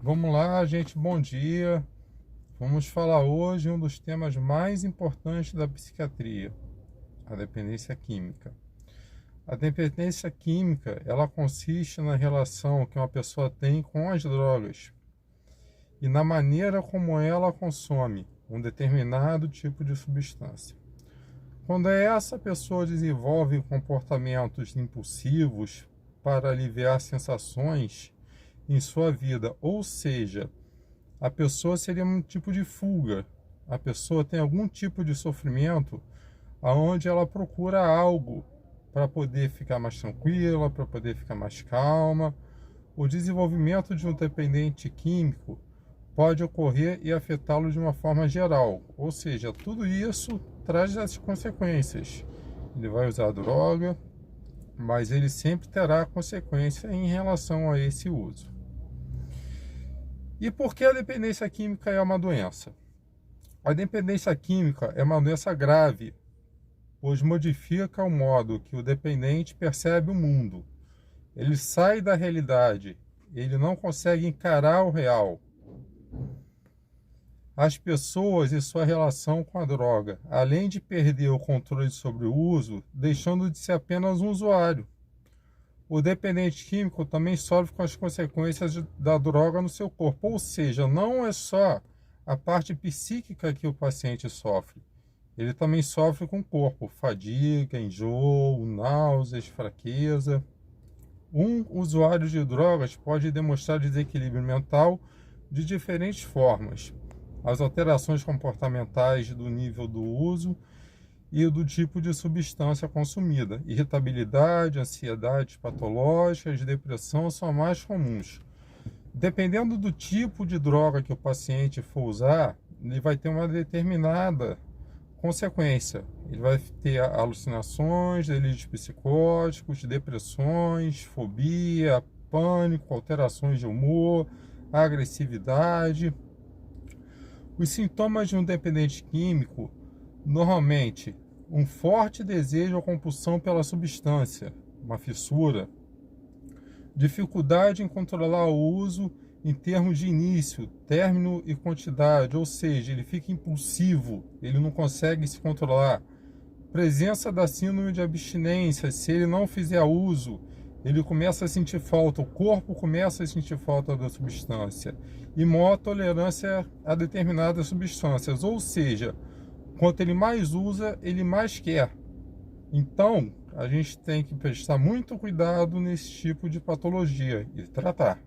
Vamos lá, gente, bom dia. Vamos falar hoje um dos temas mais importantes da psiquiatria, a dependência química. A dependência química, ela consiste na relação que uma pessoa tem com as drogas e na maneira como ela consome um determinado tipo de substância. Quando essa pessoa desenvolve comportamentos impulsivos para aliviar sensações em sua vida, ou seja, a pessoa seria um tipo de fuga. A pessoa tem algum tipo de sofrimento aonde ela procura algo para poder ficar mais tranquila, para poder ficar mais calma. O desenvolvimento de um dependente químico pode ocorrer e afetá-lo de uma forma geral, ou seja, tudo isso traz as consequências. Ele vai usar a droga, mas ele sempre terá consequência em relação a esse uso. E por que a dependência química é uma doença? A dependência química é uma doença grave, pois modifica o modo que o dependente percebe o mundo. Ele sai da realidade, ele não consegue encarar o real. As pessoas e sua relação com a droga, além de perder o controle sobre o uso, deixando de ser apenas um usuário. O dependente químico também sofre com as consequências da droga no seu corpo, ou seja, não é só a parte psíquica que o paciente sofre, ele também sofre com o corpo, fadiga, enjoo, náuseas, fraqueza. Um usuário de drogas pode demonstrar desequilíbrio mental de diferentes formas. As alterações comportamentais do nível do uso e do tipo de substância consumida. Irritabilidade, ansiedade patológicas, depressão são mais comuns. Dependendo do tipo de droga que o paciente for usar, ele vai ter uma determinada consequência. Ele vai ter alucinações, delírios psicóticos, depressões, fobia, pânico, alterações de humor, agressividade. Os sintomas de um dependente químico, normalmente, um forte desejo ou compulsão pela substância, uma fissura, dificuldade em controlar o uso em termos de início, término e quantidade, ou seja, ele fica impulsivo, ele não consegue se controlar. Presença da síndrome de abstinência, se ele não fizer uso, ele começa a sentir falta, o corpo começa a sentir falta da substância. E maior tolerância a determinadas substâncias, ou seja, quanto ele mais usa, ele mais quer. Então, a gente tem que prestar muito cuidado nesse tipo de patologia e tratar.